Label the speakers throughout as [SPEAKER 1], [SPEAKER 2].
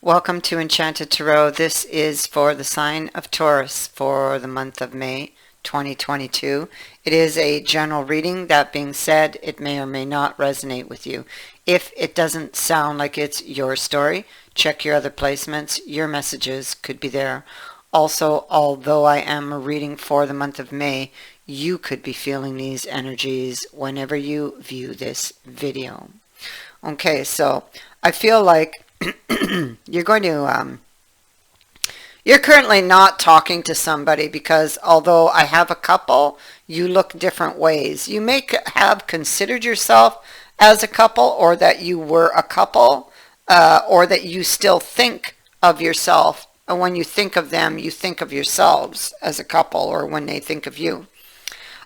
[SPEAKER 1] Welcome to Enchanted Tarot. This is for the sign of Taurus for the month of May 2022. It is a general reading. That being said, it may or may not resonate with you. If it doesn't sound like it's your story, check your other placements. Your messages could be there. Also, although I am reading for the month of May, you could be feeling these energies whenever you view this video. Okay, so I feel like you're going to you're currently not talking to somebody because although I have a couple, you look different ways. You may have considered yourself as a couple, or that you were a couple, or that you still think of yourself. And when you think of them, you think of yourselves as a couple, or when they think of you.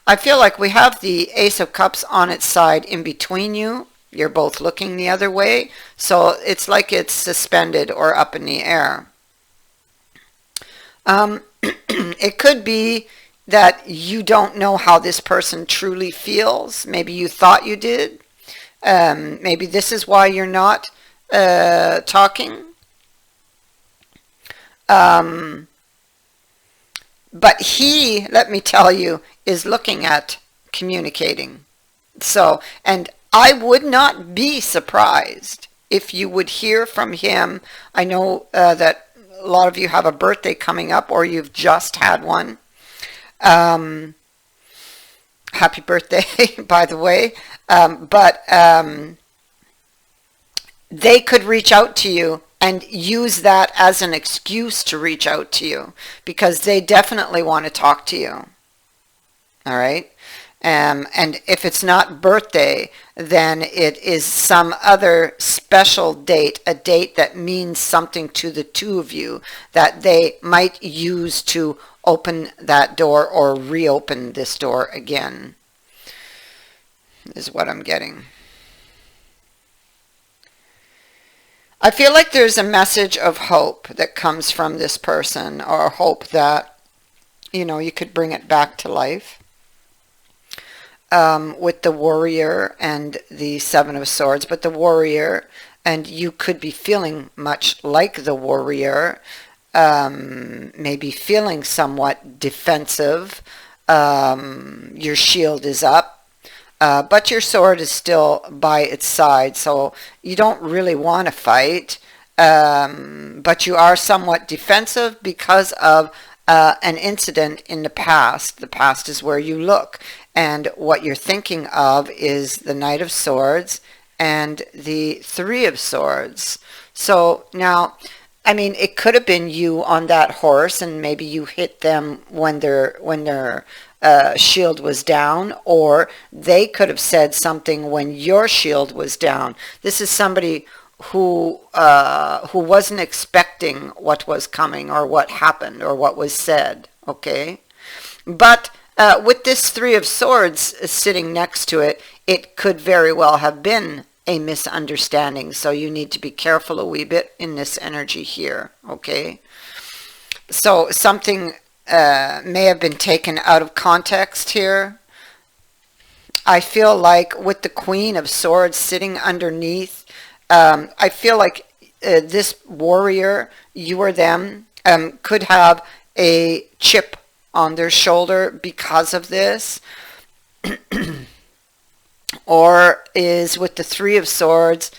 [SPEAKER 1] I feel like we have the Ace of Cups on its side in between you. You're both looking the other way, so it's like it's suspended or up in the air. It could be that you don't know how this person truly feels. Maybe you thought you did. Maybe this is why you're not talking. But he, let me tell you, is looking at communicating. So, and I would not be surprised if you would hear from him. I know that a lot of you have a birthday coming up, or you've just had one. Happy birthday, by the way. But they could reach out to you and use that as an excuse to reach out to you, because they definitely want to talk to you. All right? And if it's not birthday, then it is some other special date, a date that means something to the two of you that they might use to open that door or reopen this door again, is what I'm getting. I feel like there's a message of hope that comes from this person, or hope that, you could bring it back to life. With the Warrior and the Seven of Swords, but the Warrior, and you could be feeling much like the Warrior, maybe feeling somewhat defensive. Your shield is up, but your sword is still by its side, so you don't really want to fight, but you are somewhat defensive because of an incident in the past. The past is where you look. And what you're thinking of is the Knight of Swords and the Three of Swords. So now, it could have been you on that horse, and maybe you hit them when their shield was down, or they could have said something when your shield was down. This is somebody who wasn't expecting what was coming, or what happened, or what was said. Okay, but with this Three of Swords sitting next to it, it could very well have been a misunderstanding. So you need to be careful a wee bit in this energy here, okay? So something may have been taken out of context here. I feel like with the Queen of Swords sitting underneath, I feel like this Warrior, you or them, could have a chip on their shoulder because of this, or is with the Three of Swords.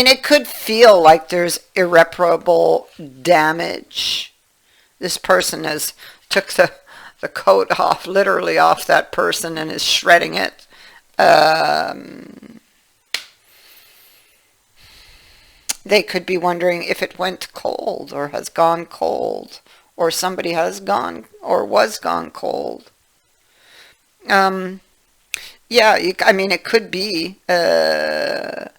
[SPEAKER 1] It could feel like there's irreparable damage. This person has took the coat off, literally off that person, and is shredding it. They could be wondering if it went cold, or has gone cold, or somebody has gone or was gone cold. Yeah, it could be that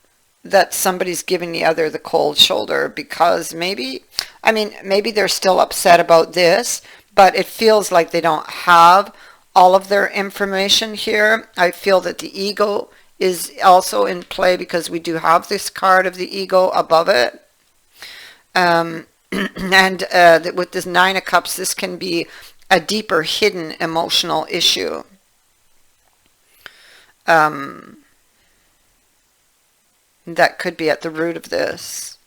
[SPEAKER 1] somebody's giving the other the cold shoulder because maybe they're still upset about this, but it feels like they don't have all of their information here. I feel that the ego is also in play because we do have this card of the ego above it. And with this Nine of Cups, this can be a deeper hidden emotional issue. that could be at the root of this.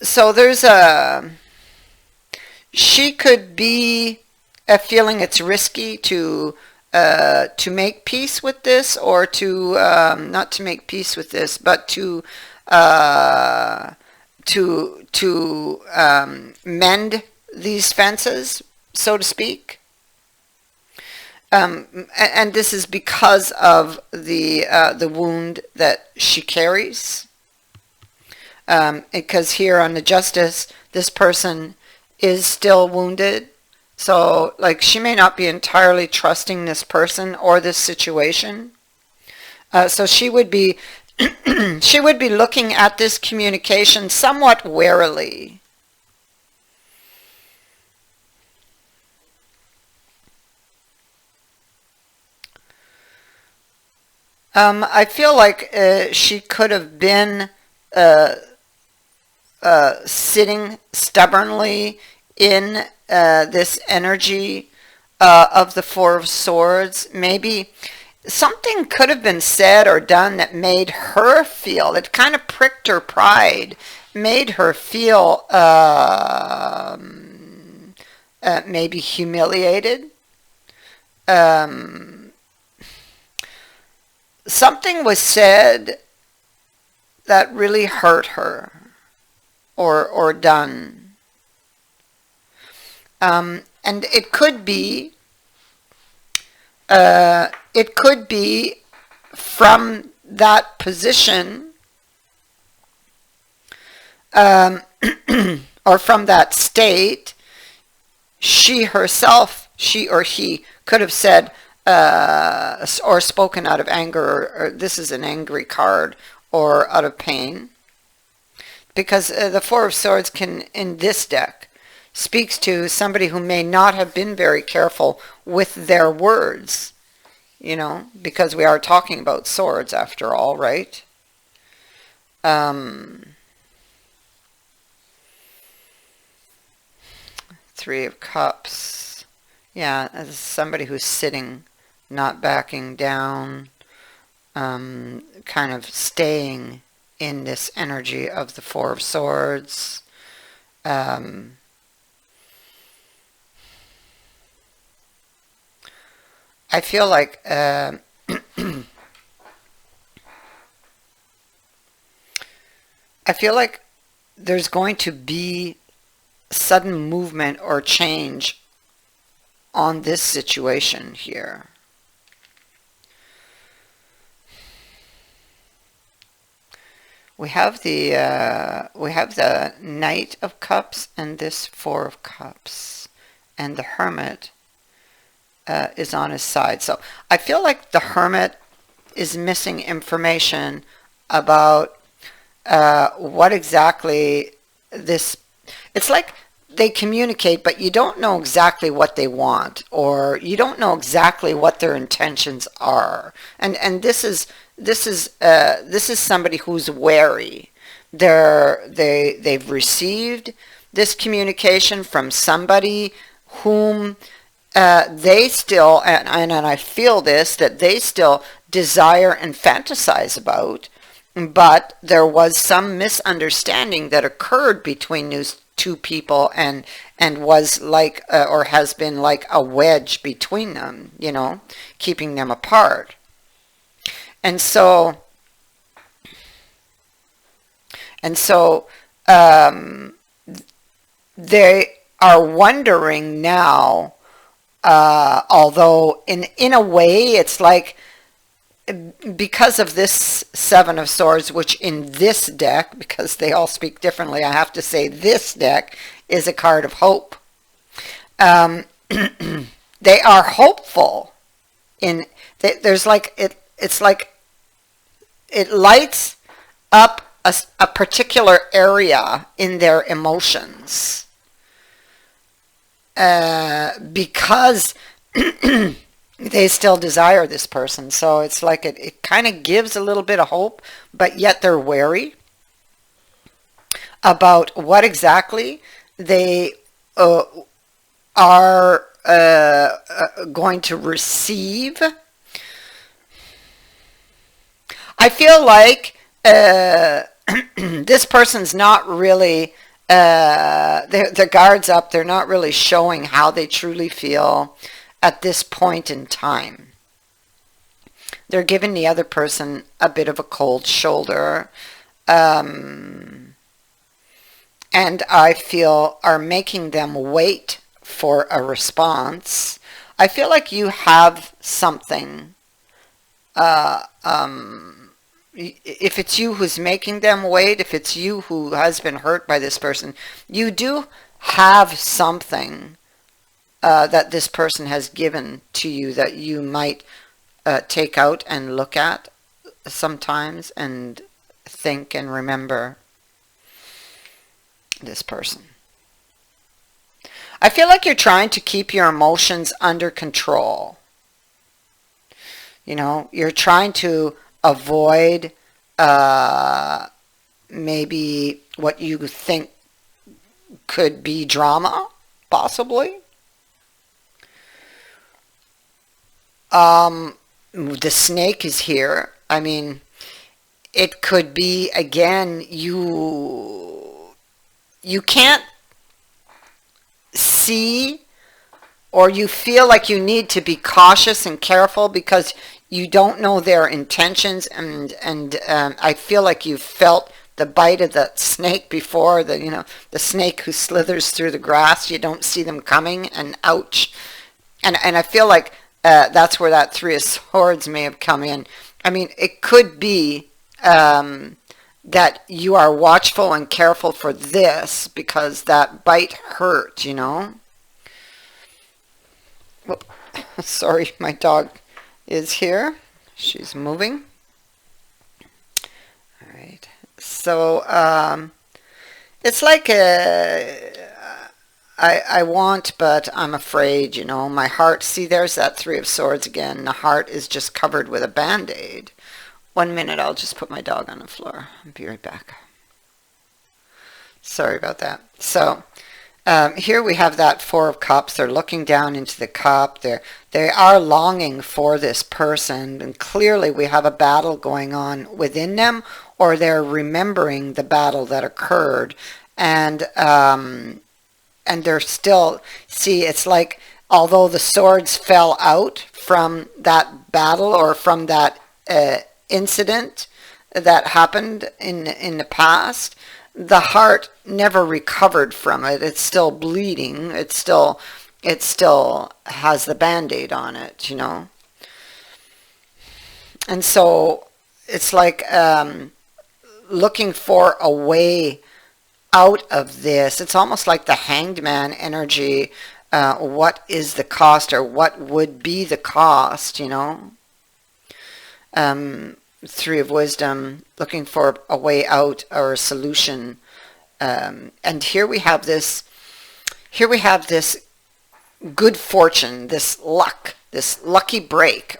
[SPEAKER 1] So there's a, she could be feeling it's risky to make peace with this, or to not to make peace with this, but uh, to mend these fences, so to speak. And this is because of the wound that she carries. Because here on the justice, this person is still wounded. So, like, she may not be entirely trusting this person or this situation. So she would be she would be looking at this communication somewhat warily. I feel like she could have been uh, sitting stubbornly in this energy of the Four of Swords. Maybe something could have been said or done that made her feel, it kind of pricked her pride, made her feel maybe humiliated. Um, Something was said that really hurt her, or done. And it could be from that position, um, or from that state. She herself, she or he, could have said or spoken out of anger, or this is an angry card, or out of pain. Because the Four of Swords can, in this deck, speaks to somebody who may not have been very careful with their words, you know, because we are talking about swords after all, right? Um, Three of Cups. Yeah, as somebody who's sitting, not backing down, kind of staying in this energy of the Four of Swords. Um, I feel like I feel like there's going to be sudden movement or change on this situation here. We have the Knight of Cups and this Four of Cups, and the Hermit is on his side. So I feel like the Hermit is missing information about what exactly this. It's like they communicate, but you don't know exactly what they want, or you don't know exactly what their intentions are. And this is somebody who's wary. They've received this communication from somebody whom they still, and I feel this, that they still desire and fantasize about, but there was some misunderstanding that occurred between these two people, and was like, or has been like a wedge between them, you know, keeping them apart. And so, and so, um, they are wondering now, although in a way it's like, because of this Seven of Swords, which in this deck, because they all speak differently, I have to say this deck is a card of hope. Um, they are hopeful. There's like it's like it lights up a particular area in their emotions, because they still desire this person. So it's like it kind of gives a little bit of hope, but yet they're wary about what exactly they are going to receive. I feel like this person's not really, their guards up. They're not really showing how they truly feel at this point in time. They're giving the other person a bit of a cold shoulder. And I feel are making them wait for a response. I feel like you have something. If it's you who's making them wait, if it's you who has been hurt by this person, you do have something that this person has given to you that you might take out and look at sometimes and think and remember this person. I feel like you're trying to keep your emotions under control. You know, you're trying to avoid maybe what you think could be drama, possibly. The snake is here. I mean, it could be, again, you can't see, or you feel like you need to be cautious and careful because you don't know their intentions, and I feel like you've felt the bite of that snake before, the snake who slithers through the grass. You don't see them coming, and ouch. And I feel like that's where that Three of Swords may have come in. I mean, it could be that you are watchful and careful for this because that bite hurt, you know. Well, sorry, my dog is here. She's moving. All right. So it's like I want, but I'm afraid, you know. My heart, see, there's that Three of Swords again. The heart is just covered with a Band-Aid. 1 minute, I'll just put my dog on the floor. I'll be right back. Sorry about that. So here we have that Four of Cups. They're looking down into the cup. They are longing for this person, and clearly we have a battle going on within them, or they're remembering the battle that occurred, and they're still, see, it's like although the swords fell out from that battle or from that incident that happened in the past, the heart never recovered from it. It's still bleeding. It still has the Band-Aid on it, you know. And so it's like looking for a way out of this. It's almost like the Hanged Man energy. What is the cost, or what would be the cost, you know? Three of Wisdom, looking for a way out or a solution. And here we have this good fortune, this luck, this lucky break,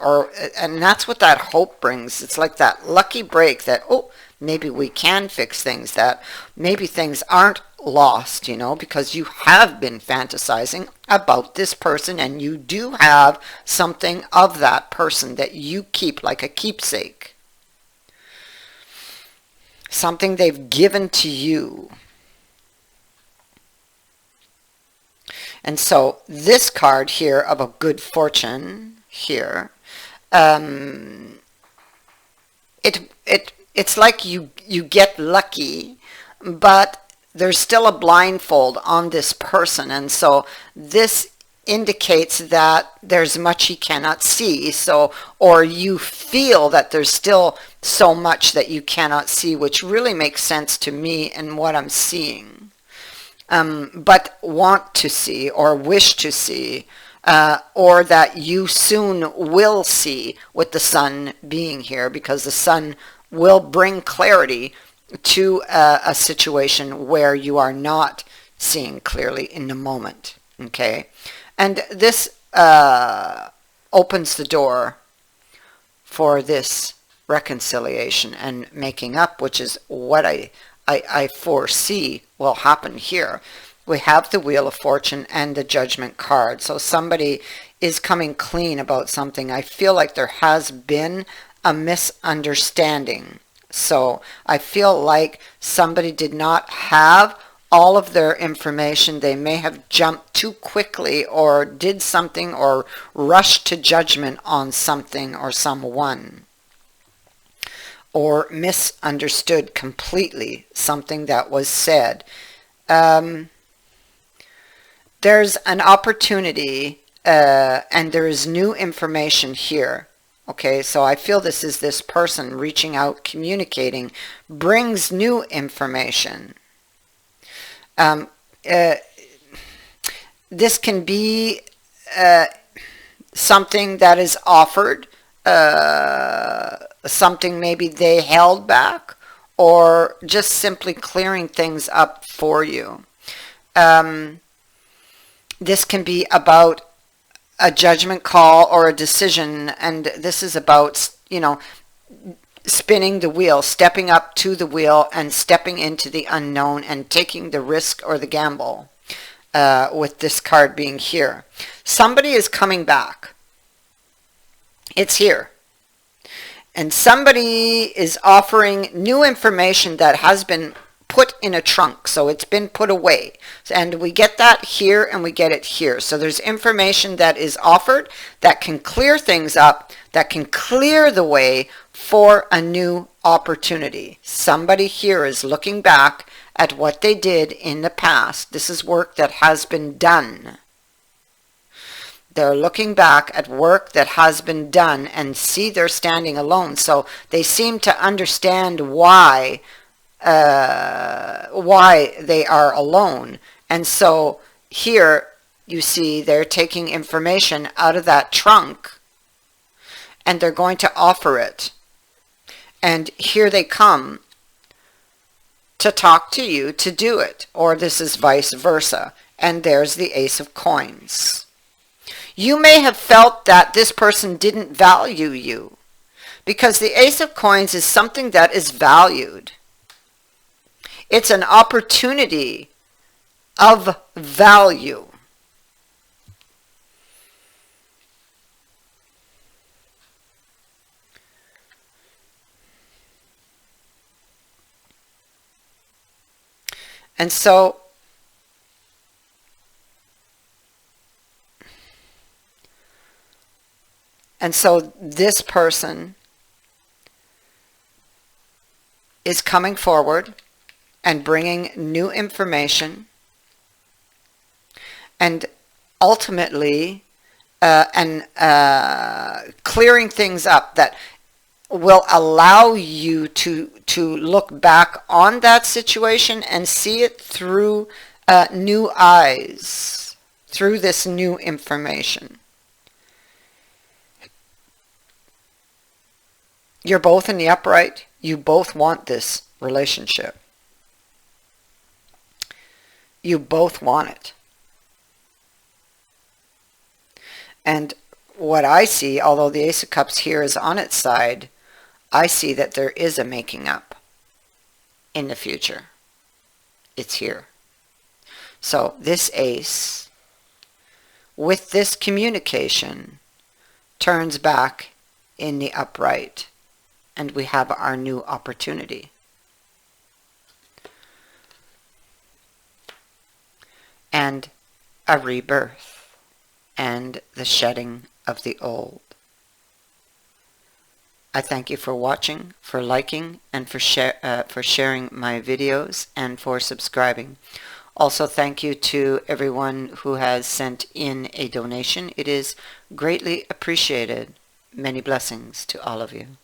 [SPEAKER 1] and that's what that hope brings. It's like that lucky break that, oh, maybe we can fix things, that maybe things aren't lost, you know, because you have been fantasizing about this person, and you do have something of that person that you keep like a keepsake. Something they've given to you. And so this card here of a good fortune here, it's like you get lucky, but there's still a blindfold on this person, and so this indicates that there's much he cannot see. So, or you feel that there's still so much that you cannot see, which really makes sense to me and what I'm seeing. But want to see or wish to see, or that you soon will see with the sun being here, because the sun will bring clarity to a situation where you are not seeing clearly in the moment. Okay, and this opens the door for this reconciliation and making up, which is what I foresee will happen here. We have the Wheel of Fortune and the Judgment card. So somebody is coming clean about something. I feel like there has been a misunderstanding. So I feel like somebody did not have all of their information. They may have jumped too quickly or did something or rushed to judgment on something or someone, or misunderstood completely something that was said. There's an opportunity and there is new information here. Okay, so I feel this is this person reaching out, communicating, brings new information. This can be something that is offered, something maybe they held back, or just simply clearing things up for you. This can be about a judgment call or a decision, and this is about, you know, spinning the wheel, stepping up to the wheel and stepping into the unknown and taking the risk or the gamble, with this card being here. Somebody is coming back. It's here. And somebody is offering new information that has been put in a trunk, so it's been put away, and we get that here and we get it here. So there's information that is offered that can clear things up, that can clear the way for a new opportunity. Somebody here is looking back at what they did in the past. This is work that has been done. They're looking back at work that has been done and see they're standing alone. So they seem to understand why they are alone. And so here you see they're taking information out of that trunk and they're going to offer it. And here they come to talk to you to do it. Or this is vice versa. And there's the Ace of Coins. You may have felt that this person didn't value you, because the Ace of Coins is something that is valued. It's an opportunity of value. And so this person is coming forward and bringing new information and ultimately clearing things up that will allow you to look back on that situation and see it through new eyes, through this new information. You're both in the upright. You both want this relationship. You both want it. And what I see, although the Ace of Cups here is on its side, I see that there is a making up in the future. It's here. So this Ace, with this communication, turns back in the upright, and we have our new opportunity. And a rebirth, and the shedding of the old. I thank you for watching, for liking, and for sharing my videos, and for subscribing. Also, thank you to everyone who has sent in a donation. It is greatly appreciated. Many blessings to all of you.